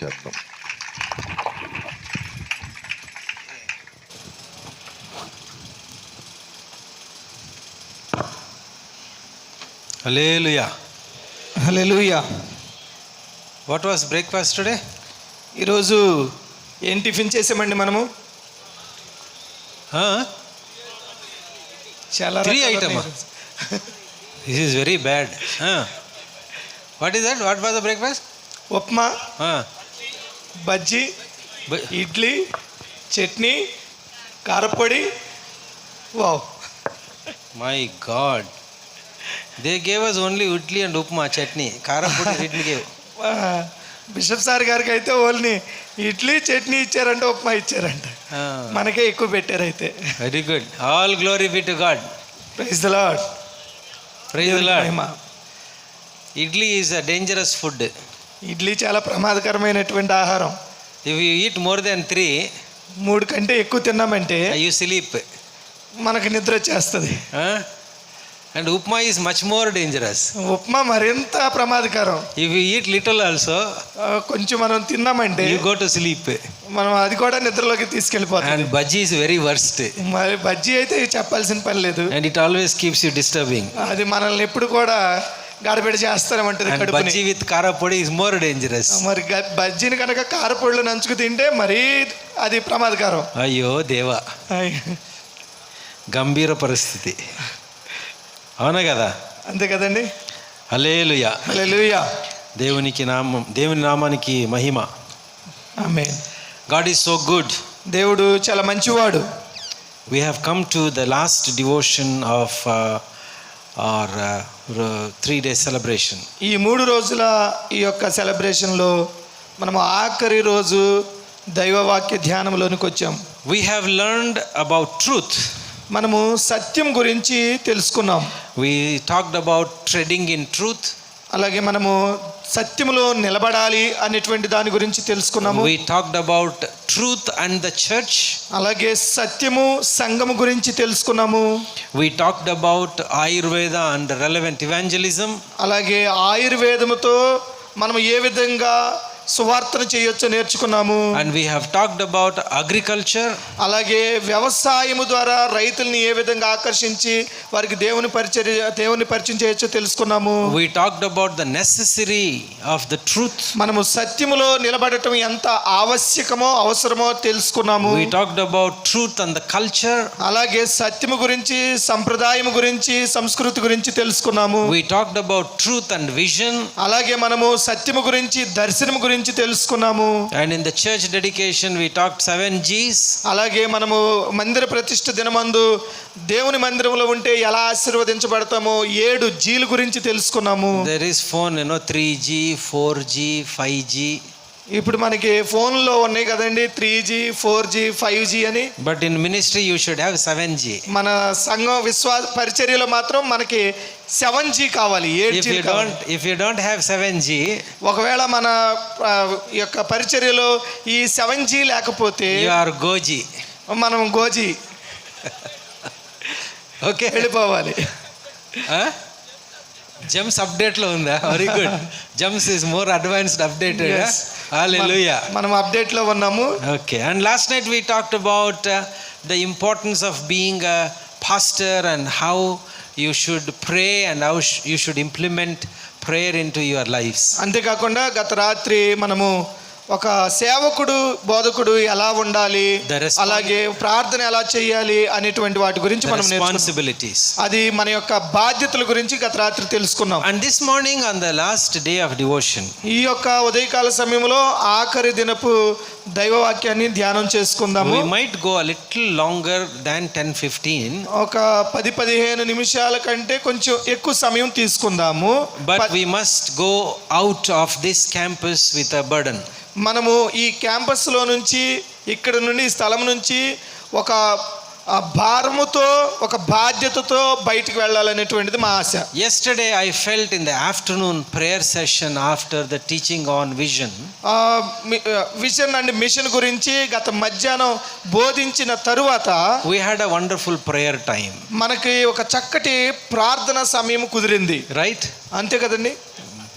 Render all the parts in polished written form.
చేద్దాం. Hallelujah, hallelujah. What was breakfast today? ఈరోజు ఏం టిఫిన్ చేసామండి మనము? చాలా 3 item. This is very bad. What is that? What was the breakfast? Upma, bajji, idli, chutney, karapodi. Wow, my God, they gave us only idli and upma, chutney, karapodi idli gave. Bishop sir గారికి అయితే only idli chutney ఇచ్చారంట, ఉప్మా ఇచ్చారంట. మనకే ఎక్కువ పెట్టారు అయితే. Very good. All glory be to God. Praise the Lord. Praise the Lord. Idli is a dangerous food. Idli చాలా ప్రమాదకరమైనటువంటి ఆహారం. If you eat more than 3 కంటే ఎక్కువ తిన్నామంటే యూ స్లీప్, మనకు నిద్ర వచ్చేస్తుంది. And upma is much more dangerous. Upma మరింత ప్రమాదకరం. If you eat little also, కొంచెం మనం తిన్నామంటే యూ గో టు స్లీప్. మనం అది కూడా నిద్రలోకి తీసుకెళ్ళిపోతాం. And bajji is very worst. మరి బజ్జీ అయితే చెప్పాల్సిన పని లేదు. And it always keeps you disturbing. అది మనల్ని ఎప్పుడు కూడా గడబిడి చేస్తామంటది. Bajji with karapodi is more dangerous. మరి బజ్జీని కనుక కారపొడిలో నంచుకు తింటే మరీ అది ప్రమాదకరం. అయ్యో దేవా, గంభీర పరిస్థితి. అవునా కదా? అంతే కదండి. హల్లెలూయా, హల్లెలూయా. దేవుని నామానికి మహిమ. Amen. God is so good. దేవుడు చాలా మంచివాడు. We have come to the last devotion of our 3-day celebration. ఈ 3 రోజుల ఈ యొక్క సెలబ్రేషన్లో మనము ఆఖరి రోజు దైవవాక్య ధ్యానంలోనికి వచ్చాం. We have learned about truth. మనము సత్యం గురించి తెలుసుకున్నాం. We talked about treading in truth. అలాగే మనము సత్యములో నిలబడాలి అనేటువంటి దాని గురించి తెలుసుకున్నాము. We talked about truth and the church. అలాగే సత్యము సంఘము గురించి తెలుసుకున్నాము. We talked about Ayurveda and relevant evangelism. అలాగే ఆయుర్వేదముతో మనం ఏ విధంగా సువార్తను చేయొచ్చో నేర్చుకున్నాము. And we have talked about agriculture. అలాగే వ్యవసాయము ద్వారా రైతుల్ని ఏ విధంగా ఆకర్షించి వారికి దేవుని పరిచయం చేయొచ్చో తెలుసుకున్నాము. We talked about the necessary of the truth. మనము సత్యములో నిలబడటం ఎంత ఆవశ్యకమో అవసరమో తెలుసుకున్నాము. We talked about truth and the culture. అలాగే సత్యము గురించి, సంప్రదాయం గురించి, సంస్కృతి గురించి తెలుసుకున్నాము. We talked about truth and vision. అలాగే మనము సత్యము గురించి, దర్శనము గురించి తెలుసుకున్నాము. And in the church dedication we talked 7 G's. అలాగే మనము మందిర ప్రతిష్ఠ దినమందు దేవుని మందిరంలో ఉంటే ఎలా ఆశీర్వదించబడతామో 7 G'ల గురించి తెలుసుకున్నాము. There is phone, 3G, 4G, 5G. ఇప్పుడు మనకి ఫోన్లో ఉన్నాయి కదండి 3G, 4G, 5G అని. But in ministry you should have 7G. మన సంఘం విశ్వాస పరిచర్యలో మాత్రం మనకి 7G కావాలి, 8G కావాలి. If you don't have 7G, ఒకవేళ మన యొక్క పరిచర్యలో ఈ 7G లేకపోతే you are goji. మనం గోజీ ఓకే, వెళ్ళిపోవాలి. జమ్స్ అప్డేట్ లో ఉందా? Very good. జమ్స్ is more advanced updated. Hallelujah. మనం అప్డేట్ లో ఉన్నాము. Okay. And last night we talked about the importance of being a pastor and how you should pray and how you should implement prayer into your lifes. అంతేకాకుండా గత రాత్రి మనము ఒక సేవకుడు, బోధకుడు ఎలా ఉండాలి, అలాగే ప్రార్థన ఎలా చేయాలి అనేటువంటి వాటి గురించి మనం రెస్పాన్సిబిలిటీస్, అది మన యొక్క బాధ్యతల గురించి గత రాత్రి తెలుసుకున్నాం. And this morning on the last day of devotion, ఈ యొక్క ఉదయకాల సమయంలో ఆఖరి దినపు దైవవాక్యాన్ని ధ్యానం చేసుకుందాము. we might go a little longer than 10-15. ఒక 10-15 నిమిషాల కంటే కొంచెం ఎక్కువ సమయం తీసుకుందాము. But we must go out of this campus with a burden. మనము ఈ క్యాంపస్లో నుంచి, ఇక్కడ నుండి, ఈ స్థలం నుంచి ఒక భారముతో, ఒక బాధ్యతతో బయటికి వెళ్ళాలనేటువంటిది మా ఆశ. Yesterday I felt in the afternoon prayer session after the teaching on vision. Vision and mission గురించి గత మధ్యాహ్నం బోధించిన తరువాత we had a wonderful prayer time. మనకి ఒక చక్కటి ప్రార్థన సమయం కుదిరింది. Right? అంతే కదండి.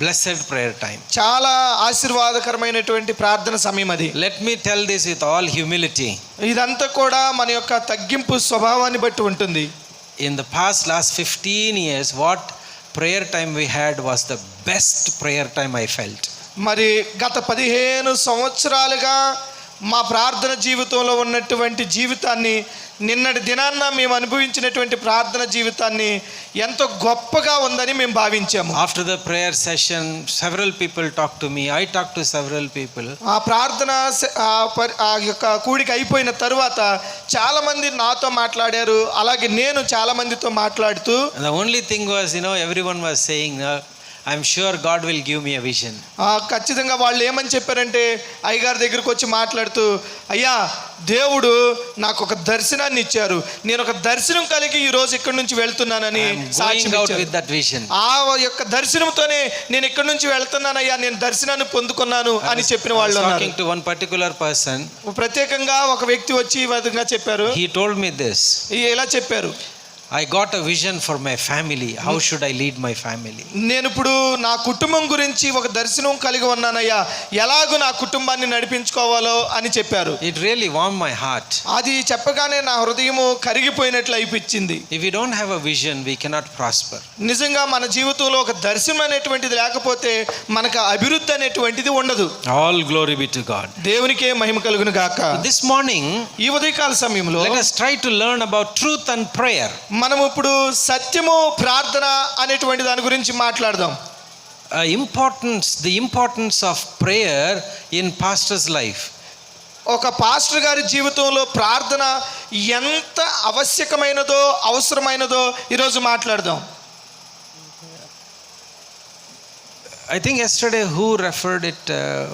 blessed prayer time. చాలా ఆశీర్వాదకరమైనటువంటి ప్రార్థన సమయం అది. Let me tell this with all humility. ఇదంతా కూడా మన యొక్క తగ్గింపు స్వభావాన్ని బట్టి ఉంటుంది. In the last 15 years, what prayer time we had was the best prayer time I felt. మరి గత 15 సంవత్సరాలుగా మా ప్రార్థన జీవితంలో ఉన్నటువంటి జీవితాన్ని, నిన్నటి దినాన్న మేము అనుభవించినటువంటి ప్రార్థన జీవితాన్ని ఎంతో గొప్పగా ఉందని మేము భావించాము. After the prayer session, several people talked to me. I talked to several people. ఆ ప్రార్థన ఆ యొక్క కూడిక అయిపోయిన తరువాత చాలా మంది నాతో మాట్లాడారు. అలాగే నేను చాలా మందితో మాట్లాడుతూ, The only thing was, everyone was saying, I'm sure God will give me a vision. ఖచ్చితంగా వాళ్ళు ఏమని చెప్పారంటే, అయ్యగారి దగ్గరికి వచ్చి మాట్లాడుతూ, అయ్యా దేవుడు నాకు ఒక దర్శనాన్ని ఇచ్చారు, నేను ఒక దర్శనం కలిగి ఈ రోజు ఇక్కడి నుంచి వెళ్తున్నానని సాక్ష్యం ఇచ్చారు. ఆ యొక్క దర్శనంతోనే నేను ఇక్కడి నుంచి వెళ్తున్నానయ్యా, నేను దర్శనాన్ని పొందుకున్నాను అని చెప్పిన వాళ్ళు ఉన్నారు. Talking to one particular person, ప్రత్యేకంగా ఒక వ్యక్తి వచ్చి ఈ విధంగా చెప్పారు. He told me this. ఇలా చెప్పారు, I got a vision for my family. How should I lead my family? నేను ఇప్పుడు నా కుటుంబం గురించి ఒక దర్శనం కలిగి ఉన్నానయ్యా, ఎలాగో నా కుటుంబాన్ని నడిపించుకోవాలో అని చెప్పారు. It really warmed my heart. అది చెప్పగానే నా హృదయము కరిగిపోయినట్లు అయిపించింది. If we don't have a vision, we cannot prosper. నిజంగా మన జీవితంలో ఒక దర్శనం అనేటువంటిది లేకపోతే మనకు అభివృద్ధి అనేటువంటిది ఉండదు. All glory be to God. దేవునికే మహిమ కలుగును గాక. This morning, ఈ ఉదయకాల సమయంలో let us try to learn about truth and prayer. మనం ఇప్పుడు సత్యము, ప్రార్థన అనేటువంటి దాని గురించి మాట్లాడదాం. The importance of prayer in pastor's life. ఒక పాస్టర్ గారి జీవితంలో ప్రార్థన ఎంత ఆవశ్యకమైనదో, అవసరమైనదో ఈరోజు మాట్లాడదాం. I think yesterday who referred it,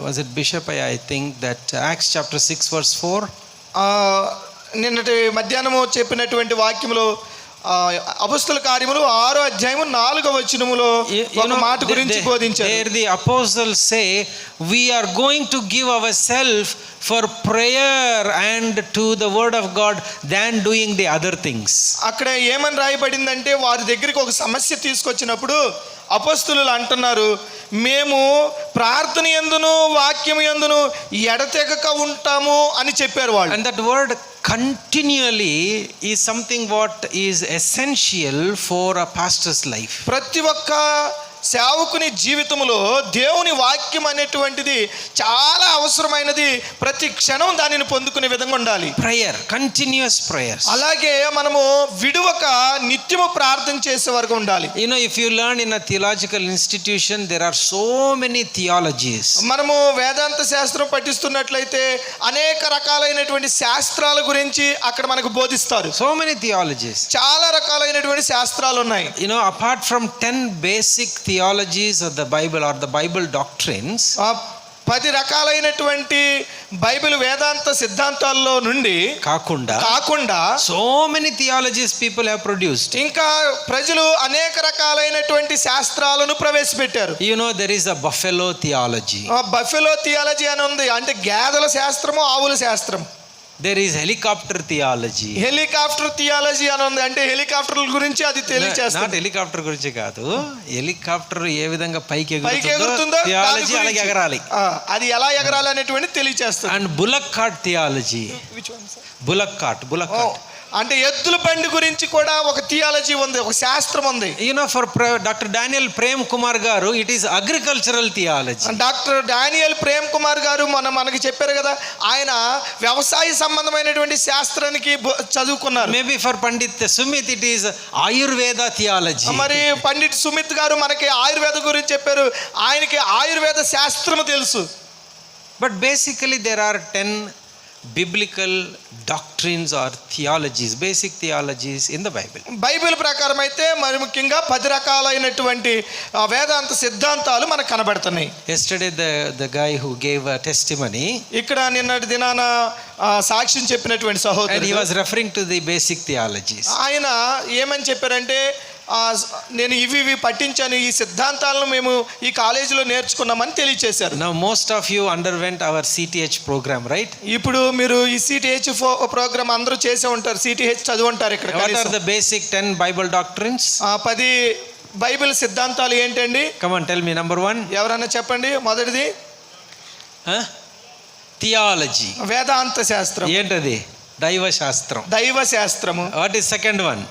was it Bishop? I think that Acts chapter 6 verse 4. నిన్నటి మధ్యాహ్నము చెప్పినటువంటి వాక్యములో అపొస్తలుల కార్యములు 6వ అధ్యాయము 4వ వచనములో ఒక మాట గురించి బోధించారు. There the apostles say, we are going to give ourselves for prayer and to the word of God than doing the other things. అక్కడ ఏమని రాయబడిందంటే, వారి దగ్గరికి ఒక సమస్య తీసుకొచ్చినప్పుడు అపొస్తలులు అంటున్నారు, మేము ప్రార్థన యందును వాక్యం యందును ఎడతెగక ఉంటాము అని చెప్పారు వాళ్ళు. And that word continually is something what is essential for a pastor's life. ప్రతి ఒక్క సేవకుని జీవితంలో దేవుని వాక్యం అనేటువంటిది చాలా అవసరమైనది. ప్రతి క్షణం దానిని పొందుకునే విధంగా ఉండాలి. Prayer, continuous prayers. అలాగే మనము విడువక నిత్యము ప్రార్థన చేసే వరకు ఉండాలి. If you learn in a theological institution, there are so many theologies. మనము వేదాంత శాస్త్రం పఠిస్తున్నట్లయితే అనేక రకాలైనటువంటి శాస్త్రాల గురించి అక్కడ మనకు బోధిస్తారు. So many theologies. చాలా రకాలైనటువంటి శాస్త్రాలు ఉన్నాయి. Apart from 10 basic theologies of the Bible or the Bible doctrines, 10 రకాలైనటువంటి బైబిల్ వేదాంత సిద్ధాంతాల్లో నుండి కాకుండా so many theologies people have produced. ఇంకా ప్రజలు అనేక రకాలైనటువంటి శాస్త్రాలను ప్రవేశపెట్టారు. There is a buffalo theology. Buffalo theology అని ఉంది, అంటే గేదెల శాస్త్రము, ఆవుల శాస్త్రం. There is helicopter theology. Helicopter theology అని ఉంది, అంటే హెలికాప్టర్ల గురించి అది తెలియజేస్తుంది. నాట్ హెలికాప్టర్ గురించి కాదు, హెలికాప్టర్ ఏ విధంగా పైకి ఎగురుతుందో థియాలజీ అలాగే ఎగరాలి, అది ఎలా ఎగరాలి అనేటువంటి తెలియజేస్తుంది. And bullock cart theology. Bullock cart అంటే ఎద్దుల బండి గురించి కూడా ఒక థియాలజీ ఉంది, ఒక శాస్త్రం ఉంది. For doctor Daniel Prem Kumar garu it is agricultural theology. Doctor Daniel Prem Kumar garu మనకి చెప్పారు కదా, ఆయన వ్యవసాయ సంబంధమైనటువంటి శాస్త్రానికి చదువుకున్నారు. Maybe for Pandit Sumit it is Ayurveda theology. మరి పండిత్ సుమిత్ గారు మనకి ఆయుర్వేద గురించి చెప్పారు, ఆయనకి ఆయుర్వేద శాస్త్రము తెలుసు. But basically there are 10 biblical doctrines or theologies, basic theologies in the Bible. Bible ప్రకారం అయితే మరి ముఖ్యంగా 10 రకాలైనటువంటి వేదాంత సిద్ధాంతాలు మనకు కనబడుతున్నాయి. Yesterday the guy who gave a testimony, ఇక్కడ నిన్నటి దినాన సాక్ష్యం చెప్పినటువంటి సహోదరుడు, and he was referring to the basic theologies. ఆయన ఏమని చెప్పారంటే, నేను ఇవి పఠించాను, ఈ సిద్ధాంతాలను మేము ఈ కాలేజీలో నేర్చుకున్నామని తెలియచేశారు. Now most of you underwent our CTH program, right? ఇప్పుడు మీరు ఈ CTH ప్రోగ్రామ్ అందరూ చేసే ఉంటారు, CTH చదువు ఉంటారు. ఇక్కడ what are the basic 10 Bible doctrines? 10 Bible సిద్ధాంతాలు ఏంటండి? Come on, tell me. Number 1. ఎవరన్నా చెప్పండి. మొదటిది థియాలజీ. వేదాంత శాస్త్రం. ఏంటది? దైవ శాస్త్రం. దైవ శాస్త్రము. What is second one?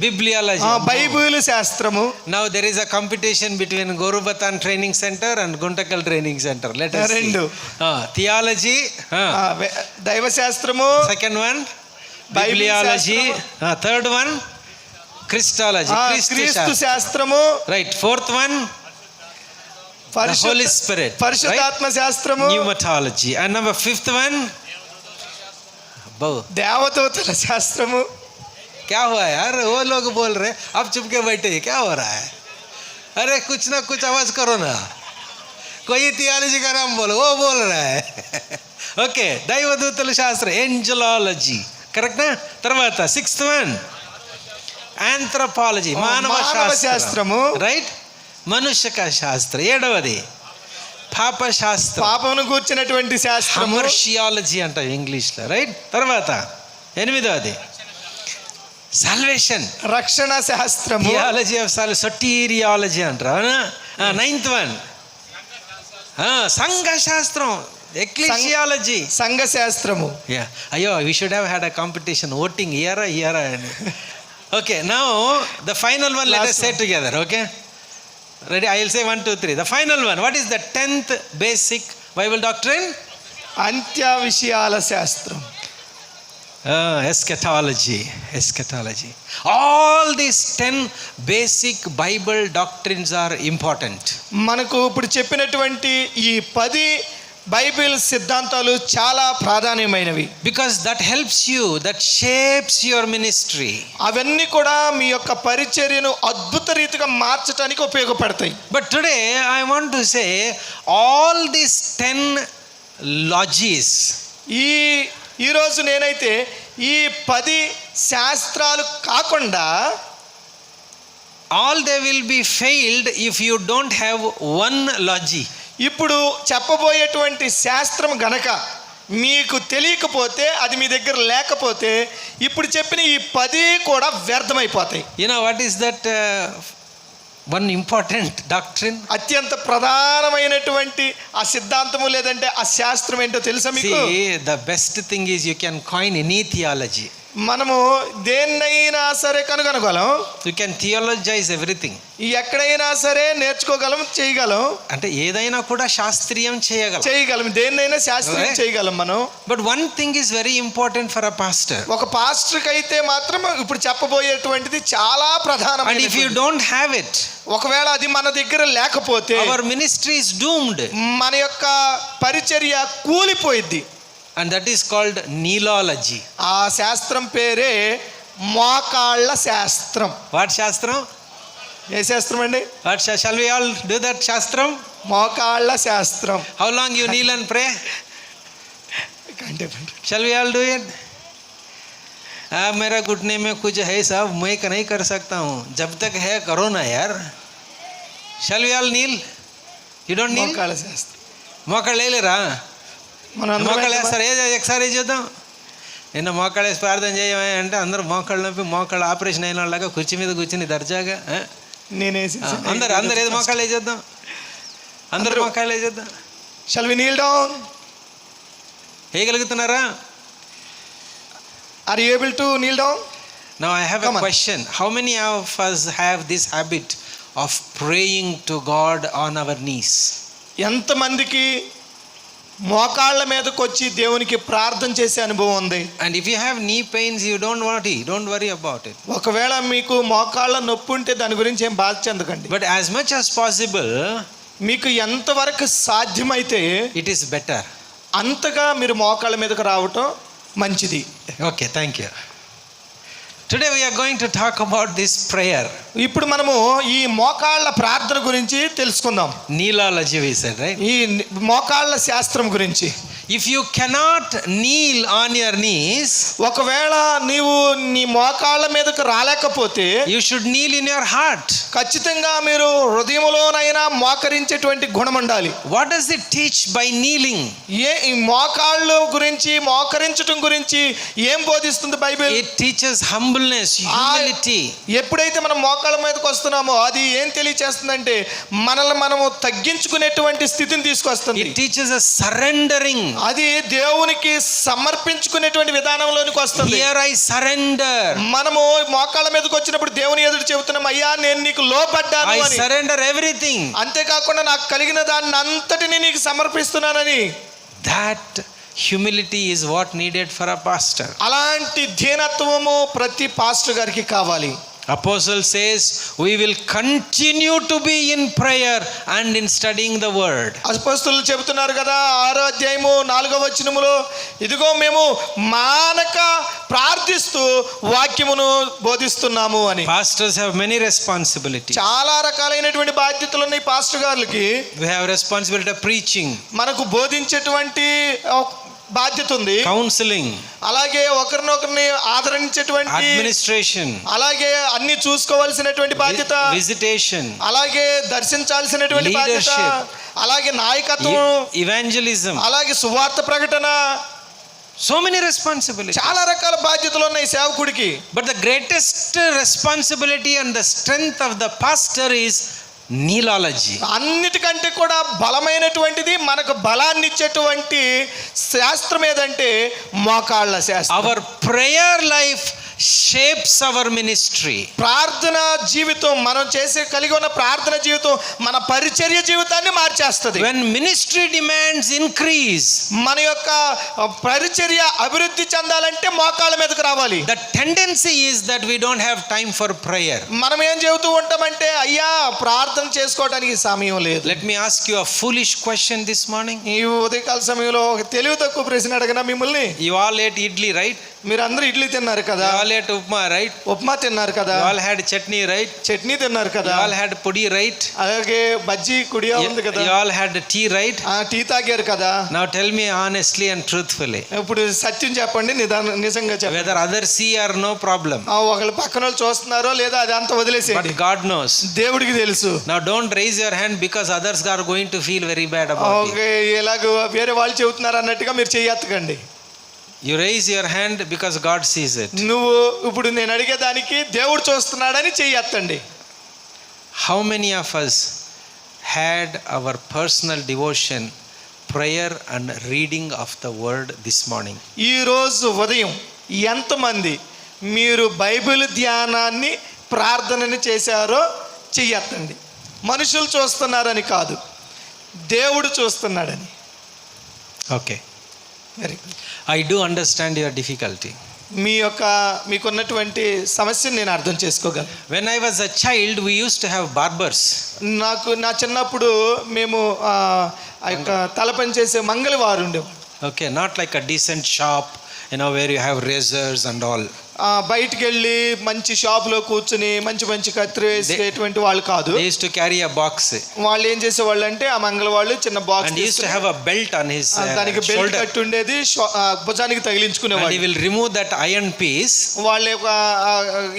Bibliology. Bible శాస్త్రము. Now there is a competition between Gorubatan Training Center and Guntakal Training Center. Let us see. రెండు. Theology. దైవ శాస్త్రము. Second one bibliology. Third one Christology. క్రీస్తు శాస్త్రము. Right. Fourth one the Holy Spirit. పరిశుద్ధాత్మ శాస్త్రము. Pneumatology. And number fifth one దేవదూతల శాస్త్రము. क्या हुआ यार? वो लोग बोल रहे अब चुप के बैठे, क्या हो रहा है? अरे कुछ ना कुछ आवाज करो ना. कोई थियोलॉजी का नाम बोलो, वो बोल रहा है. ओके, दैवदूतल शास्त्र, एंजलॉलजी. करेक्ट ना? తర్వాత సిక్స్త్ వన్ ఆంథ్రోపాలజీ, మానవ శాస్త్రము. రైట్, మనుష్యక శాస్త్రం. ఏడవది పాప శాస్త్రం, పాపమును కూర్చున్నటువంటి శాస్త్రము. మర్షియాలజీ అంటాం ఇంగ్లీష్లో. రైట్. తర్వాత ఎనిమిదవది సాల్వేషన్, రక్షణ శాస్త్రము. థియాలజీ ఆఫ్ సొటీరియాలజీ అంటారు. నైన్త్ వన్ సంఘ శాస్త్రం, ఎక్లీసియాలజీ, సంఘ శాస్త్రము. అయ్యో, we should have had a competition voting ఇయరా అని. Okay, now the final one let us say together. Okay, ready? I will say 1 2 3. The final one, what is the 10th basic Bible doctrine? అంత్య విషయాల శాస్త్రం. Eschatology. All these 10 basic Bible doctrines are important. మనకు ఇప్పుడు చెప్పినటువంటి ఈ 10 Bible సిద్ధాంతాలు చాలా ప్రాధాన్యమైనవి. Because that helps you, that shapes your ministry. అవన్నీ కూడా మీ యొక్క పరిచర్యను అద్భుత రీతిగా మార్చడానికి ఉపయోగపడతాయి. But today I want to say all these 10 logies, ఈరోజు నేనైతే ఈ 10 శాస్త్రాలు కాకుండా all they will be failed if you don't have one logy. ఇప్పుడు చెప్పబోయేటువంటి శాస్త్రం గనక మీకు తెలియకపోతే, అది మీ దగ్గర లేకపోతే, ఇప్పుడు చెప్పిన ఈ 10 కూడా వ్యర్థమైపోతాయి. You know what is that one important doctrine? అత్యంత ప్రధానమైనటువంటి ఆ సిద్ధాంతము లేదంటే ఆ శాస్త్రం ఏంటో తెలుసా మీకు? See, the best thing is you can coin any theology. మనము దేన్నైనా సరే కనుగొనగలం. You can theologize everything. ఎక్కడైనా సరే నేర్చుకోగలం, చేయగలం. అంటే ఏదైనా కూడా శాస్త్రీయం చేయగలం, దేన్నైనా శాస్త్రీయం చేయగలం మనం. But one thing is very important for a pastor. ఒక పాస్టర్కి అయితే మాత్రం ఇప్పుడు చెప్పబోయేటువంటిది చాలా ప్రధానమైనది. And if you don't have it, ఒకవేళ అది మన దగ్గర లేకపోతే అవర్ మినిస్ట్రీ ఇస్ డూమ్డ్. మన యొక్క పరిచర్య కూలిపోయిద్ది. And that is called నీలాలజీ. ఆ శాస్త్రం పేరే మోకాళ్ళ శాస్త్రం. వాట్ శాస్త్రం? ఏ శాస్త్రం అండి? What shall we all do that శాస్త్రం? మోకాళ్ళ శాస్త్రం. How long you kneel and pray? Shall we all do it? मेरा घुटने में कुछ है साहब, मैं नहीं कर सकता हूँ, जब तक है करो ना यार. Shall we all kneel? You don't kneel? మోకాళ్ళ శాస్త్రం. మోకాళ్ళు వేయలేరా? మోకాళ్ళు వేస్తారు. ఒకసారి చూద్దాం. నిన్న మోకాళ్ళు వేసి ప్రార్థన చేయమని అంటే అందరూ మోకాళ్ళు నొప్పి, మోకాళ్ళు ఆపరేషన్ అయిన వాళ్ళగా కుర్చీ మీద కూర్చుని దర్జాగా అందరు ఏది మోకాళ్ళు వేసేద్దాం, అందరూ మోకాళ్ళు వేసేద్దాం. Shall we kneel down? వేయగలుగుతున్నారా? Are you able to kneel down? Now I have a question. How many of us have this habit of praying to God on our knees? ఎంతమందికి మోకాళ్ళ మీదకి వచ్చి దేవునికి ప్రార్థన చేసే అనుభవం ఉంది? And if you have knee pains, you don't worry about it. ఒకవేళ మీకు మోకాళ్ళ నొప్పి ఉంటే దాని గురించి ఏం బాధ చెందకండి. But as much as possible, మీకు ఎంతవరకు సాధ్యమైతే it is better. అంతగా మీరు మోకాళ్ళ మీదకి రావటం మంచిది. Okay, thank you. Today we are going to talk about this prayer. ఇప్పుడు మనము ఈ మోకాళ్ళ ప్రార్థన గురించి తెలుసుకుందాం. నీలాలజీ we said, right? ఈ మోకాళ్ళ శాస్త్రం గురించి. If you cannot kneel on your knees, ఒకవేళ నీవు నీ మోకాళ్ళ మీదకు రాలేకపోతే you should kneel in your heart. ఖచ్చితంగా మీరు హృదయంలోనైనా మోకరించేటువంటి గుణం ఉండాలి. What does it teach by kneeling? ఈ మోకాళ్ళు గురించి మోకరించటం గురించి ఏం బోధిస్తుంది Bible? It teaches humbleness, humility. ఎప్పుడైతే మనం మోకాళ్ళ మీదకి వస్తున్నామో అది ఏం తెలియచేస్తుందంటే మనల్ని మనము తగ్గించుకునేటువంటి స్థితిని తీసుకొస్తుంది. It teaches us surrendering. అది దేవునికి సమర్పించుకునేటువంటి విధానంలోనికి వస్తుంది. Here I surrender. మనము మోకాళ్ళ మీదకి వచ్చినప్పుడు దేవుని ఎదురు చెబుతున్నాం, అయ్యా నేను నీకు లోబడ్డాను I అని. surrender everything. అంతేకాకుండా నాకు కలిగిన దాన్ని అంతటిని నీకు సమర్పిస్తున్నానని. That humility is what needed for a pastor. అలాంటి దీనత్వము ప్రతి పాస్టర్ గారికి కావాలి. Apostle says we will continue to be in prayer and in studying the word. అపొస్తలులు చెబుతున్నారు కదా 6వ అధ్యాయము 4వ వచనములో, ఇదిగో మేము మానక ప్రార్థిస్తూ వాక్యమును బోధిస్తున్నాము అని. Pastors have many responsibilities. చాలా రకాలైనటువంటి బాధ్యతలు ఉన్నాయి పాస్టర్ గారికి. We have responsibility of preaching, మనకు బోధించేటువంటి బాధ్యత ఉంది, counseling, అలాగే ఒకరినొకరిని ఆదరించేటువంటి, administration, అలాగే అన్ని చూసుకోవాల్సినటువంటి బాధ్యత, visitation, అలాగే దర్శించాల్సినటువంటి బాధ్యత, leadership, అలాగే నాయకత్వం, evangelism, అలాగే సువార్త ప్రకటన. so many responsibilities. చాలా రకాల బాధ్యతలు ఉన్నాయి సేవకుడికి. But the greatest responsibility and the strength of the pastor is kneelology. అన్నిటికంటే కూడా బలమైనటువంటిది, మనకు బలాన్ని ఇచ్చేటువంటి శాస్త్రం ఏదంటే మోకాళ్ళ శాస్త్రం. Our prayer life shapes our ministry. ప్రార్థన జీవితం, మనం కలిగి ఉన్న ప్రార్థన జీవితం మన పరిచర్య జీవితాన్ని మార్చేస్తుంది. When ministry demands increase, మన యొక్క పరిచర్య అభివృద్ధి చెందాలంటే మోకాళ్ళ మీదకు రావాలి. the tendency is that we don't have time for prayer. మనం ఏం చెబుతూ ఉంటామంటే, అయ్యా ప్రార్థన చేసుకోవడానికి సమయం లేదు. Let me ask you a foolish question this morning. ఈ ఉదయకాల సమయంలో ఒక తెలివి తక్కువ ప్రశ్న అడగనా మిమ్మల్ని? You all ate idli, right? మీరు అందరూ ఇడ్లీ తిన్నారు కదా, You all ate upma, right? Upma తిన్నారు కదా, You all had chutney, right? Chutney తిన్నారు You కదా, all had pudi, right? అలాగే బజ్జీ కుడియా ఉంది కదా, You all had tea, right? Tea తాగారు కదా. Now tell me honestly and truthfully, ఇప్పుడు సత్యం చెప్పండి, నిజంగా చెప్పండి. whether others see or no problem, ఒకళ్ళు పక్కన వాళ్ళు చూస్తున్నారో లేదా అది అంతా వదిలేసేయండి, but God knows. దేవుడికి తెలుసు. Now don't raise your hand because others are going to feel very bad about it. Okay, ఎలాగో వేరే వాళ్ళు చెబుతున్నారు అన్నట్టుగా మీరు చెయ్యెత్తకండి. You raise your hand because God sees it. నువ్వు ఇప్పుడు నేను అడిగేదానికి దేవుడు చూస్తున్నాడని చెయ్యెత్తండి. How many of us had our personal devotion, prayer and reading of the word this morning? ఈ రోజు ఉదయం ఎంతమంది మీరు బైబిల్ ధ్యానాన్ని ప్రార్థనని చేశారో చెయ్యెత్తండి. మనుషులు చూస్తున్నారని కాదు, దేవుడు చూస్తున్నాడని. Okay. Very good. I do understand your difficulty. మీకున్నటువంటి సమస్యను నేను అర్థం చేసుకోగలను. When I was a child, we used to have barbers. నా చిన్నప్పుడు మేము ఆ యొక్క తలపని చేసే మంగళవారు ఉండేవాడు. Okay, not like a decent shop, where you have razors and all. బయటికి వెళ్ళి మంచి షాప్లో కూర్చుని మంచి మంచి కత్తిరి వేసేటువంటి వాళ్ళు కాదు. They used to carry a box. వాళ్ళు ఏం చేసేవాళ్ళు అంటే ఆ మంగళవాళ్ళు చిన్న box, and he used to have a belt on his దానికి బెల్ట్ shoulder. కట్టి ఉండేది, భుజానికి తగిలించుకునేవాళ్ళు. And he will remove that iron piece. వాళ్ళ యొక్క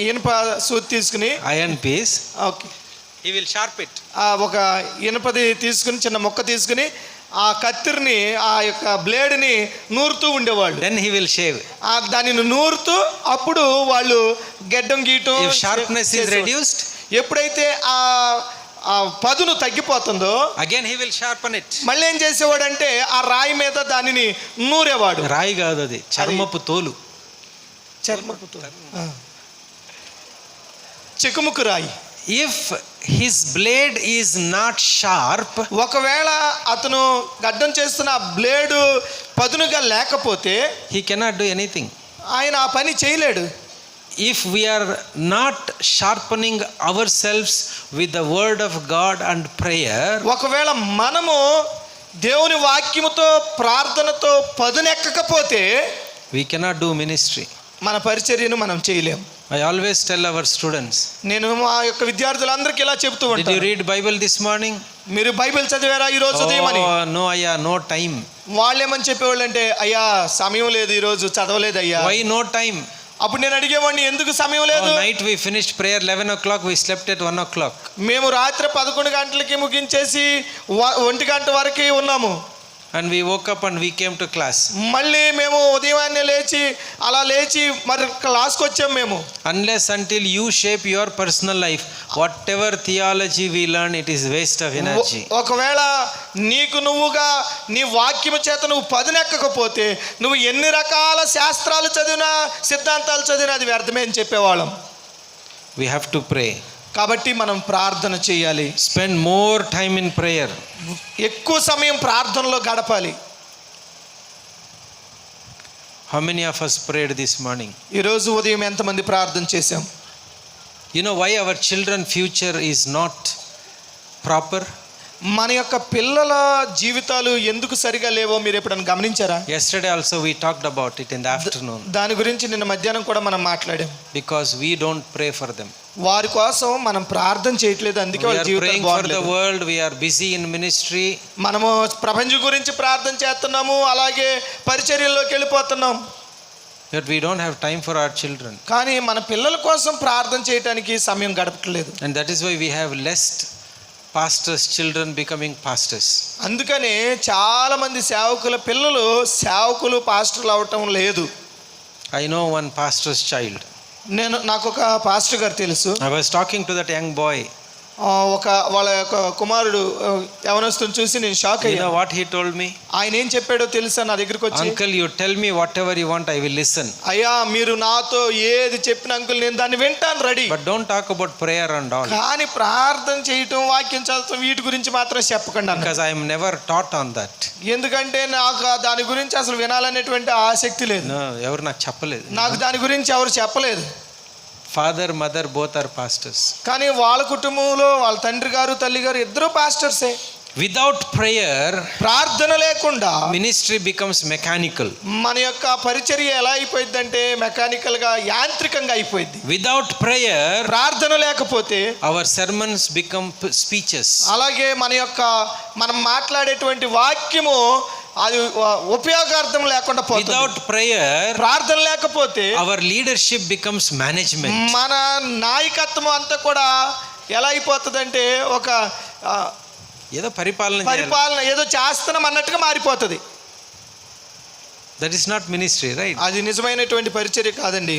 ఇనుప సూది తీసుకుని, iron piece. Okay, He will sharp it. ఒక ఇనుపది తీసుకుని, చిన్న మొక్క తీసుకుని ఆ కత్తిరిని, ఆ యొక్క బ్లేడ్ని నూరుతూ ఉండేవాళ్ళు. Then he will shave. దానిని నూరుతూ అప్పుడు వాళ్ళు గెడ్డం గీయటం. If sharpness is reduced, ఎప్పుడైతే ఆ పదును తగ్గిపోతుందో again he will sharpen it. మళ్ళీ ఏం చేసేవాడంటే ఆ రాయి మీద దానిని నూరేవాడు. రాయి కాదు, అది చర్మపు తోలు. చర్మపు తోలు, చెకుముకు రాయి. If his blade is not sharp, ఒకవేళ అతను గడ్డం చేస్తున్న ఆ బ్లేడు పదునుగా లేకపోతే he cannot do anything. ఆయన ఆ పని చేయలేడు. If we are not sharpening ourselves with the word of God and prayer, ఒకవేళ మనము దేవుని వాక్యముతో ప్రార్థనతో పదునెక్కకపోతే we cannot do ministry. మన పరిచర్యను మనం చేయలేము. I always tell our students, నేను మా యొక్క విద్యార్థులందరికీ ఇలా చెప్తూ did you ఉంటాను, read Bible this morning? మీరు బైబిల్ చదివారా ఈ రోజు ఉదయం అని. Oh, no, ayya, no time. వాళ్ళు ఏమని చెప్పేవాళ్ళు అంటే, అయ్యా సమయం లేదు, ఈ రోజు చదవలేదు అయ్యా. Why no time? అప్పుడు నేను అడిగేవాడిని, ఎందుకు సమయం లేదు? Oh, night we finished prayer 11 o'clock, we slept at 1 o'clock. మేము రాత్రి 11 గంటలకి ముగించేసి 1 గంట వరకు ఉన్నాము. And we woke up and we came to class. మళ్ళీ మేము ఉదయాన్నే లేచి మరి క్లాస్కి వచ్చాం మేము. Unless until you shape your personal life, whatever theology we learn, it is waste of energy. ఒకవేళ నీకు నువ్వుగా నీ వాక్యము చేత నువ్వు పదునెక్కకపోతే, నువ్వు ఎన్ని రకాల శాస్త్రాలు చదివినా సిద్ధాంతాలు చదివినా అది వ్యర్థమే అని చెప్పేవాళ్ళం. We have to pray. కాబట్టి మనం ప్రార్థన చేయాలి. Spend more time in prayer. ఎక్కువ సమయం ప్రార్థనలో గడపాలి. How many of us prayed this morning? ఈరోజు ఉదయం ఎంతమంది ప్రార్థన చేశాం? You know why our children future is not proper? మన యొక్క పిల్లల జీవితాలు ఎందుకు సరిగా లేవో మీరు ఎప్పుడైనా గమనించారా? Yesterday also we talked about it in the afternoon. దాని గురించి నిన్న మధ్యాహ్నం కూడా మనం మాట్లాడాం. Because we don't pray for them. వారి కోసం మనం ప్రార్థన చేయట్లేదు, అందుకే We వాళ్ళ are జీవితాలు praying for the బాగలేదు. world, we are busy in ministry. మనము ప్రపంచం గురించి ప్రార్థన చేస్తున్నాము, అలాగే పరిచర్యల్లోకి వెళ్ళిపోతున్నాం. But we don't have time for our children. కానీ మన పిల్లల కోసం ప్రార్థన చేయడానికి సమయం గడపట్లేదు. And that is why we have less pastors' children becoming pastors. అందుకనే చాలా మంది సేవకుల పిల్లలు సేవకులు పాస్టర్లు అవటం లేదు. I know one pastor's child. నాకు ఒక పాస్టర్ గారు తెలుసు. I was talking to that young boy. వాళ్ళ యొక్క కుమారుడు యవనస్తుని చూసి నేను షాక్ You know అయ్యాను. what he told me? ఆయన ఏం చెప్పాడో తెలుసా నా దగ్గరికి వచ్చి? Uncle, you tell me whatever you want, I will listen. అయ్యా మీరు నాతో ఏది చెప్పిన అంకుల్ నేను దాన్ని వింటాను, ready. But don't talk about prayer and all. కానీ ప్రార్థన చేయటం, వాక్యం చదవటం వీటి గురించి మాత్రం చెప్పకండి అన్నాడు. Because I am never taught on that. ఎందుకంటే నాకు దాని గురించి అసలు వినాలనేటువంటి ఆసక్తి లేదు. No, ఎవరు నాకు చెప్పలేదు. నాకు దాని గురించి ఎవరు చెప్పలేదు. Father, mother, both are pastors. కానీ వాళ్ళ కుటుంబంలో వాళ్ళ తండ్రి గారు తల్లి గారు ఇద్దరు పాస్టర్సే. Without prayer, ప్రార్థన లేకుండా ministry becomes mechanical. మన యొక్క పరిచర్య ఎలా అయిపోయింది అంటే మెకానికల్ గా, యాంత్రికంగా అయిపోయింది. Without prayer, ప్రార్థన లేకపోతే our sermons become speeches. అలాగే మనం మాట్లాడేటువంటి వాక్యము అది ఉపయోగార్థం లేకుండా పోతుంది. Without prayer, ప్రార్థన లేకపోతే our leadership becomes management. మన నాయకత్వం అంతా కూడా ఎలా అయిపోతుందంటే ఒక ఏదో పరిపాలన ఏదో చేస్తున్నాం అన్నట్టుగా మారిపోతుంది. That is not ministry, right? అది నిజమైనటువంటి పరిచర్య కదండి.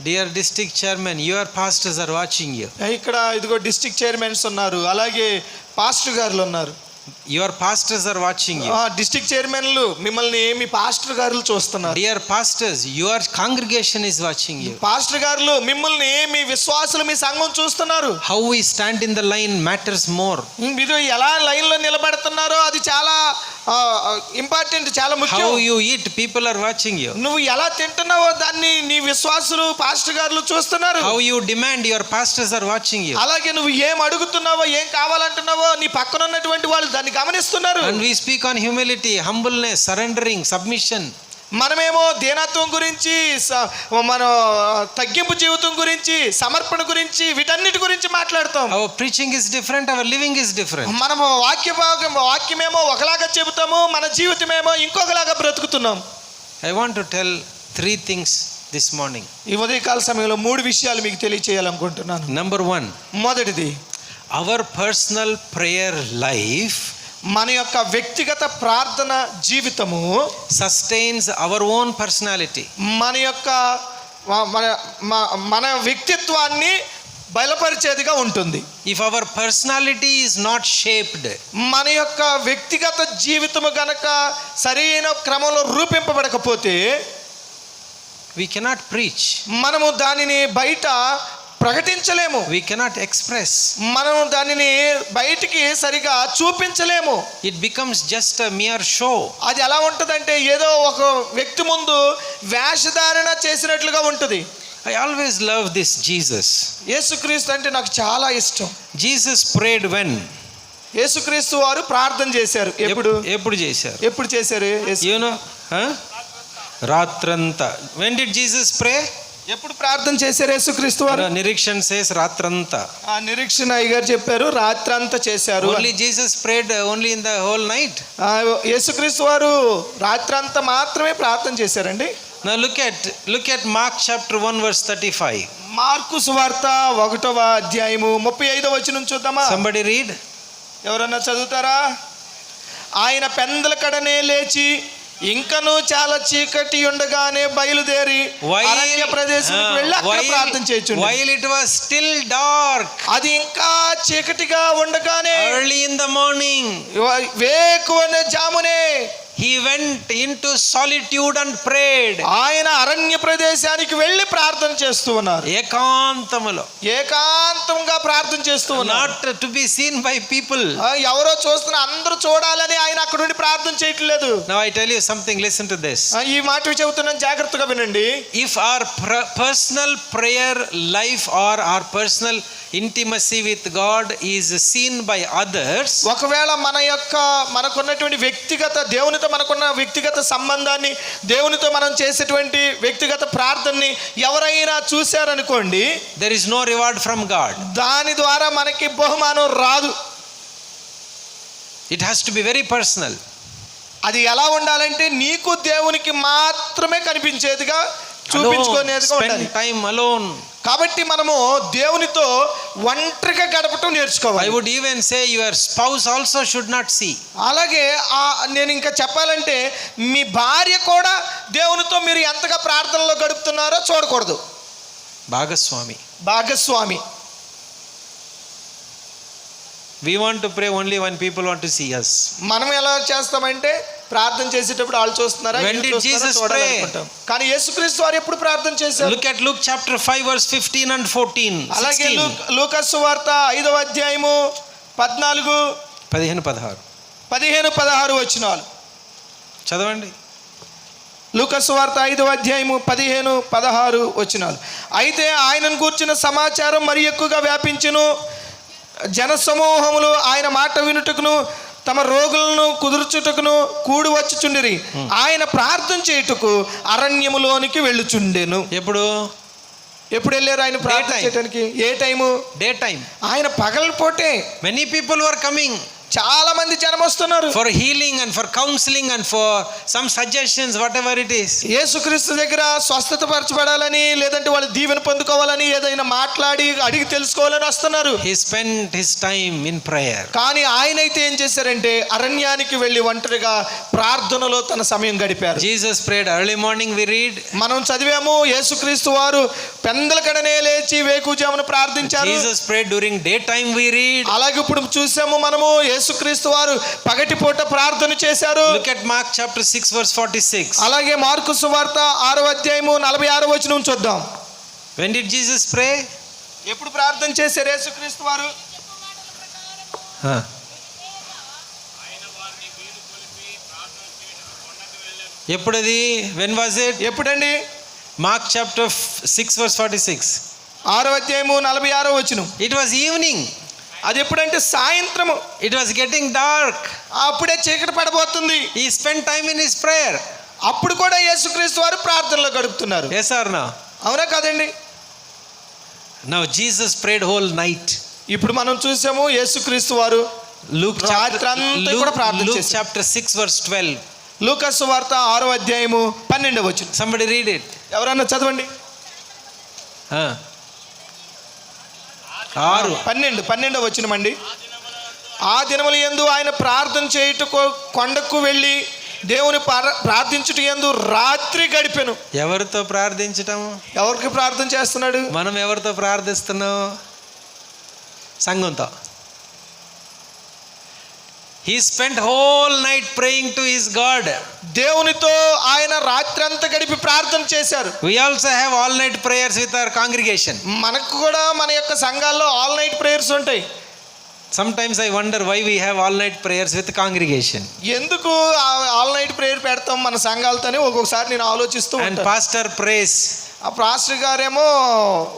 Dear district chairman, your pastors are watching you. ఇక్కడ ఇదిగో డిస్ట్రిక్ట్ చైర్మన్స్ ఉన్నారు, అలాగే పాస్టర్ గారులు ఉన్నారు. Your pastors are watching you. District చైర్మన్లు మిమ్మల్ని మీ పాస్టర్ గారులు చూస్తున్నారు. Dear pastors, your congregation is watching you. Pastor గారులు మిమ్మల్ని మీ విశ్వాసులు మీ సంఘం చూస్తున్నారు. How we stand in the line matters more. మీరు ఎలా లైన్ లో నిలబడుతున్నారో అది చాలా ఇంపార్టెంట్, చాలా ముఖ్యం. How you eat, people are watching you. నువ్వు ఎలా తింటున్నావో దాన్ని నీ విశ్వాసులు పాస్టర్ గారులు చూస్తున్నారు. How you demand, your pastors are watching you. అలాగే నువ్వు ఏం అడుగుతున్నావో, ఏం కావాలంటున్నావో నీ పక్కన ఉన్నటువంటి వాళ్ళు దాన్ని గమనిస్తున్నారు. And we speak on humility, humbleness, surrendering, submission. మనమేమో దీనత్వం గురించి, మన తగ్గింపు జీవితం గురించి, సమర్పణ గురించి, వీటన్నిటి గురించి మాట్లాడతాం. Our preaching is different, our living is different. మనము వాక్యమేమో ఒకలాగా చెబుతాము, మన జీవితమేమో ఇంకొకలాగా బ్రతుకుతున్నాం. I want to tell 3 things this morning. ఈ ఉదయకాల సమయంలో 3 విషయాలు మీకు తెలియచేయాలనుకుంటున్నాను. Number 1, మొదటిది, our personal prayer life మన యొక్క వ్యక్తిగత ప్రార్థన జీవితము sustains our own personality. మన యొక్క మన వ్యక్తిత్వాన్ని బలపరిచేదిగా ఉంటుంది. If our personality is not shaped, మన యొక్క వ్యక్తిగత జీవితము గనక సరైన క్రమంలో రూపింపబడకపోతే we cannot preach. మనము దానిని బయట ప్రకటించలేము. We cannot express. మనం దానిని బయటికి సరిగా చూపించలేము. It becomes just a mere show. అది ఎలా ఉంటుందంటే ఏదో ఒక వ్యక్తి ముందు వేషధారణ చేసినట్లుగా ఉంటుంది. I always love this Jesus. యేసుక్రీస్తు అంటే నాకు చాలా ఇష్టం. Jesus prayed when? యేసుక్రీస్తు వారు ప్రార్థన చేశారు. ఎప్పుడు చేశారు? You know? Ratranta. When did Jesus pray? ఎప్పుడు ప్రార్థన చేశారు యేసుక్రీస్తు వారు? నిరీక్షణ says రాత్రంతా. ఆ నిరీక్షణ అయ్య గారు చెప్పారు రాత్రంతా చేశారు. Only Jesus prayed only in the whole night. యేసుక్రీస్తు వారు రాత్రంతా మాత్రమే ప్రార్థన చేశారండి. Now look at Mark chapter 1 verse 35. Mark సువార్త 1వ అధ్యాయము 35వ వచనం చూద్దామా? Somebody read. ఎవరన్నా చదువుతారా? ఆయన పెందల కడనే లేచి ఇంకను చాలా చీకటి ఉండగానే బయలుదేరి అరణ్య ప్రదేశానికి వెళ్ళి అక్కడ ప్రార్థన చేయొచ్చు. While it was still dark, అది ఇంకా చీకటిగా ఉండగానే early in the morning, వేకువన జామునే he went into solitude and prayed. ఆయన అరణ్య ప్రదేశానికి వెళ్ళి ప్రార్థన చేస్తూ ఉన్నారు. ఏకాంతంగా ప్రార్థన చేస్తూ ఉన్నారు. Not to be seen by people. ఎవరో చూస్తున్నా అందరూ చూడాలని ఆయన అక్కడ నుండి ప్రార్థన చేయట్లేదు. Now I tell you something, listen to this. ఈ మాట చెబుతున్నాను, జాగ్రత్తగా వినండి. If our personal prayer life or our personal intimacy with God is seen by others, ఒకవేళ మనకున్నటువంటి వ్యక్తిగత దేవునితో మనకున్న వ్యక్తిగత సంబంధాన్ని, దేవునితో మనం చేసేటువంటి వ్యక్తిగత ప్రార్థనని ఎవరైనా చూశారనుకోండి, there is no reward from God. దాని ద్వారా మనకి బహుమానం రాదు. It has to be very personal. అది ఎలా ఉండాలంటే నీకు దేవునికి మాత్రమే కనిపించేదిగా, చూపించుకునేదిగా ఉండాలి. Spend time alone. కాబట్టి మనము దేవునితో ఒంటరిగా గడపటం నేర్చుకోవాలి. I would even say your spouse also should not see. అలాగే నేను ఇంకా చెప్పాలంటే మీ భార్య కూడా దేవునితో మీరు ఎంతగా ప్రార్థనలో గడుపుతున్నారో చూడకూడదు. భాగస్వామి. We want to pray only when people want to see us. మనం ఎలా చేస్తామంటే ప్రార్థన చేసేటప్పుడు వాళ్ళు చూస్తున్నారా? When did Jesus pray? కానీ యేసుక్రీస్తు వారు ఎప్పుడు ప్రార్థన చేశారు? Look at Luke chapter 5 verse 15 and 14. అలాగే లూకా సువార్త 5వ అధ్యాయము 15-16 వచనాలు చదవండి. లూకా సువార్త 5వ అధ్యాయము 15-16 వచనాలు. అయితే ఆయనను గూర్చిన సమాచారం మరి ఎక్కువగా వ్యాపించును. జన సమూహములు ఆయన మాట వినుటకును తమ రోగులను కుదుర్చుటకును కూడి వచ్చుచుండిరి. ఆయన ప్రార్థన చేయుటకు అరణ్యములోనికి వెళ్ళుచుండెను. ఎప్పుడు వెళ్ళారు ఆయన ప్రార్థన చేయడానికి? ఏ టైము? Day time. ఆయన పగలపోటే many people were coming. చాలా మంది జనం వస్తున్నారు. For healing and for counseling and for some suggestions, whatever it is. యేసుక్రీస్తు దగ్గర స్వస్థత పరచబడాలని, లేదంటే వాళ్ళు దీవెన పొందుకోవాలని, ఏదైనా మాట్లాడి అడిగి తెలుసుకోవాలని వస్తున్నారు. He spent his time in prayer. కానీ ఆయన అయితే ఏం చేశారంటే అరణ్యానికి వెళ్ళి ఒంటరిగా ప్రార్థనలో తన సమయం గడిపారు. Jesus prayed early morning, we read. మనం చదివాము యేసుక్రీస్తు వారు పెందల కడనే లేచి వేకువజామున ప్రార్థించారు. Jesus prayed during daytime, we read. అలాగే ఇప్పుడు చూసాము మనము యేసుక్రీస్తు వారు పగటిపూట ప్రార్థన చేశారు. Look at Mark chapter 6 verse 46. అలాగే మార్కు సువార్త 6వ అధ్యాయము 46వ వచనం చూద్దాం. When did Jesus pray? ఎప్పుడు ప్రార్థన చేశారు యేసుక్రీస్తు వారు? ఎప్పుడది? When was it? ఎప్పుడండి? Mark chapter 6 verse 46. 6వ అధ్యాయము 46వ వచనం. It was evening. అది ఎప్పుడంటే సాయంత్రము. It was getting dark. అప్పుడే చీకటి పడబోతుంది. He spent time in his prayer. అప్పుడు కూడా యేసుక్రీస్తు వారు ప్రార్థనలో గడుపుతున్నారు. Yes or no? అవునా కాదండి? Now Jesus prayed whole night. ఇప్పుడు మనం చూసాము యేసుక్రీస్తు వారు Luke chapter 6 verse 12. లూకా సువార్త 6వ అధ్యాయము 12వ వచనం. Somebody read it. ఎవరన్నా చదవండి. 12వ వచనం అండి. ఆ దినముల యందు ఆయన ప్రార్థన చేయుటకు కొండకు వెళ్ళి దేవుని ప్రార్థించుట యందు రాత్రి గడిపెను. ఎవరితో ప్రార్థించటం? ఎవరికి ప్రార్థన చేస్తున్నాడు? మనం ఎవరితో ప్రార్థిస్తున్నాం? సంఘంతో. He spent whole night praying to his God. దేవునితో ఆయన రాత్రంతా గడిపి ప్రార్థన చేశారు. We also have all night prayers with our congregation. మనకు కూడా మన యొక్క సంఘాల్లో ఆల్ నైట్ ప్రేయర్స్ ఉంటాయి. Sometimes I wonder why we have all night prayers with the congregation. ఎందుకు ఆల్ నైట్ ప్రేయర్ పెడతాం మన సంఘాలతోని ఒక్కొక్కసారి నేను ఆలోచిస్తూ ఉంటాను. And pastor prays. ఆ పాస్టర్ గారేమో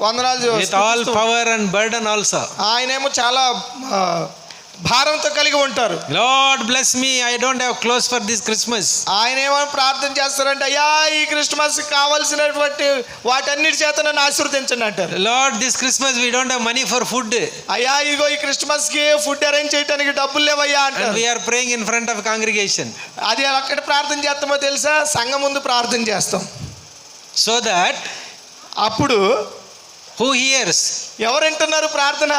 వందనాలు with all power and burden also. ఆయనేమో చాలా భారంతో కలిగి ఉంటారు. Lord bless me, I don't have clothes for this Christmas. ఆయన ఏమని ప్రార్థన చేస్తారంటే, అయ్యా ఈ క్రిస్మస్ కావాల్సినటువంటి వాటన్నిటి చేత నన్ను ఆశీర్వదించండి అంటారు. Lord, this Christmas we don't have money for food. అయ్యా ఇదిగో ఈ క్రిస్మస్ కి ఫుడ్ అరేంజ్ చేయడానికి డబ్బులు లేవయ్యా And అంటారు. we are praying in front of congregation. అది అక్కడ ప్రార్థన చేస్తామో తెలుసా? సంఘం ముందు ప్రార్థన చేస్తాం. So that అప్పుడు who hears? ఎవరు వింటున్నారు ప్రార్థన?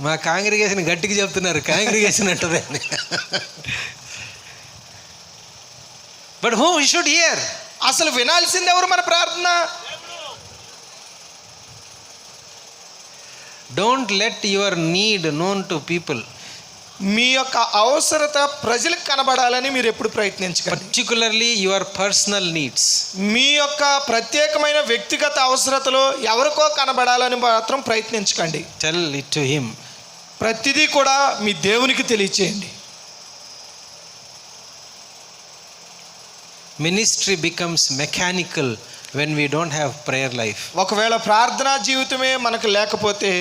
మా కాంగ్రిగేషన్ గట్టిగా చెప్తున్నారు, కాంగ్రిగేషన్ అంటది. But who should hear? అసలు వినాల్సింది ఎవరు మన ప్రార్థన? Don't let your need known to people. మీ యొక్క అవసరత ప్రజలకు కనబడాలని మీరు ఎప్పుడు ప్రయత్నించకండి. Particularly your personal needs. మీ యొక్క ప్రత్యేకమైన వ్యక్తిగత అవసరతలో ఎవరికో కనబడాలని మాత్రం ప్రయత్నించకండి. Tell it to him. ప్రతిదీ కూడా మీ దేవునికి తెలియచేయండి. Ministry becomes mechanical when we don't have prayer life. ఒకవేళ ప్రార్థనా జీవితమే మనకు లేకపోతే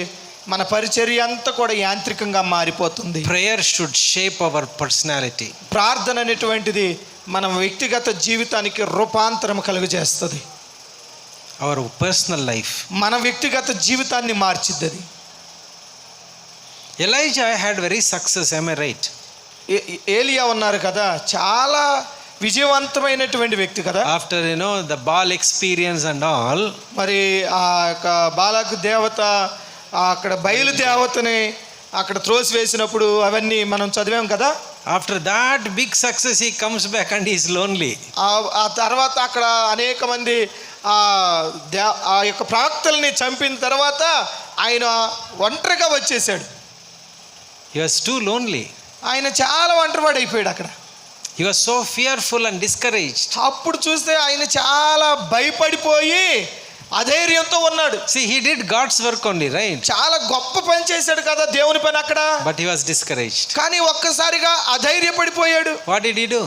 మన పరిచర్య అంతా కూడా యాంత్రికంగా మారిపోతుంది. Prayer should shape hour personality. ప్రార్థన అనేటువంటిది మన వ్యక్తిగత జీవితానికి రూపాంతరం కలుగజేస్తుంది. అవర్ పర్సనల్ లైఫ్, మన వ్యక్తిగత జీవితాన్ని మార్చిద్ది అది. Elijah had very success, am I right? ఏలియా ఉన్నారు కదా, చాలా విజయవంతమైనటువంటి వ్యక్తి కదా. After the ball experience and all, మరి ఆ యొక్క బాలాకు దేవత అక్కడ బయలు దేవతని అక్కడ త్రోసి వేసినప్పుడు అవన్నీ మనం చదివాం కదా. After that big success he comes back and is lonely. ఆ తర్వాత అక్కడ అనేక మంది ఆ యొక్క ప్రవక్తల్ని చంపిన తర్వాత ఆయన ఒంటరిగా వచ్చేసాడు. He was two lonely. ఆయన చాలా ఒంటరివాడు అయిపోయాడు అక్కడ. He was so fearful and discouraged. అప్పుడు చూస్తే ఆయన చాలా భయపడిపోయి అధైర్యంతో ఉన్నాడు. See, he did God's work only, right? చాలా గొప్ప పని చేశాడు కదా దేవుని పని అక్కడ. But he was discouraged. కానీ ఒక్కసారిగా అధైర్యపడిపోయాడు. What did he do?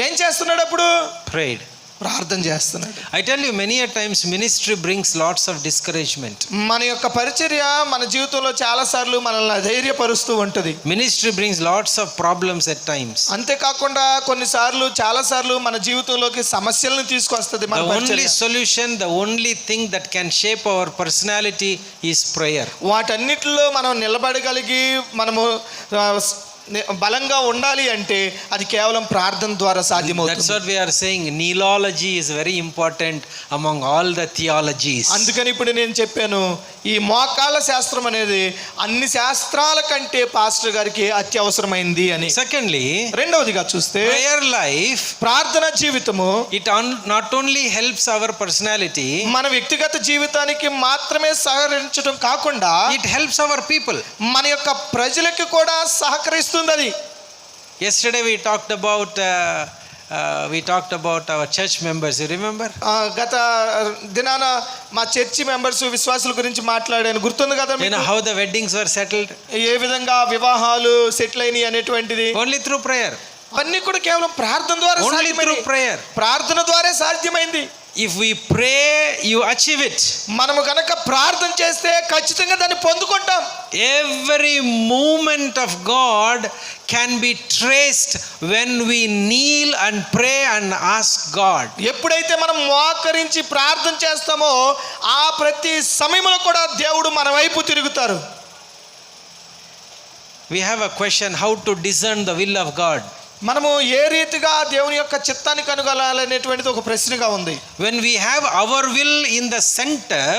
ఏం చేస్తున్నాడు అప్పుడు? Prayed. ప్రార్థన చేస్తున్నాడు. I tell you, many a times ministry brings lots of discouragement. మన యొక్క పరిచర్య మన జీవితంలో చాలా సార్లు మనల్ని అధైర్యపరుస్తూ ఉంటుంది. Ministry brings lots of problems at times. అంతేకాకుండా కొన్నిసార్లు చాలా సార్లు మన జీవితంలోకి సమస్యలను తీసుకొస్తుంది మన The only పరిచర్య. solution, the only thing that can shape our personality is prayer. వాటన్నిటిలో మనం నిలబడగలిగి మనము బలంగా ఉండాలి అంటే అది కేవలం ప్రార్థన ద్వారా సాధ్యమవుతుంది. That's what we are saying. Neolology is very important among all the theologies. అందుకని ఇప్పుడు నేను చెప్పాను, ఈ మోకాళ్ళ శాస్త్రం అనేది అన్ని శాస్త్రాల కంటే పాస్టర్ గారికి అత్యవసరమైంది అని. Secondly, రెండవదిగా చూస్తే prayer life, ప్రార్థన జీవితము it not only helps our personality, మన వ్యక్తిగత జీవితానికి మాత్రమే సహకరించడం కాకుండా it helps our people. మన యొక్క ప్రజలకు కూడా సహకరిస్తుంది అది. Yesterday we talked about our church members, you remember? గత దినాన మా చర్చి మెంబర్స్ విశ్వాసుల గురించి మాట్లాడాను, గుర్తుంది కదా You know మీకు? how the weddings were settled? ఏ విధంగా వివాహాలు సెటిల్ అయినాయి అనేటువంటిది Only through prayer. అవన్నీ కూడా కేవలం ప్రార్థన ద్వారా Only సాధ్యమైనవి. through prayer. ప్రార్థన ద్వారా సాధ్యమైంది. If we pray, you achieve it. మనము గనక ప్రార్థన చేస్తే ఖచ్చితంగా దాన్ని పొందుకుంటాం. Every movement of God can be traced when we kneel and pray and ask God. ఎప్పుడైతే మనం మోకరించి ప్రార్థన చేస్తామో ఆ ప్రతి సమయంలో కూడా దేవుడు మన వైపు తిరుగుతారు. We have a question, how to discern the will of God. మనము ఏ రీతిగా దేవుని యొక్క చిత్తాన్ని కనుగొనాలనేటువంటిది ఒక ప్రశ్నగా ఉంది. When we have our will in the center,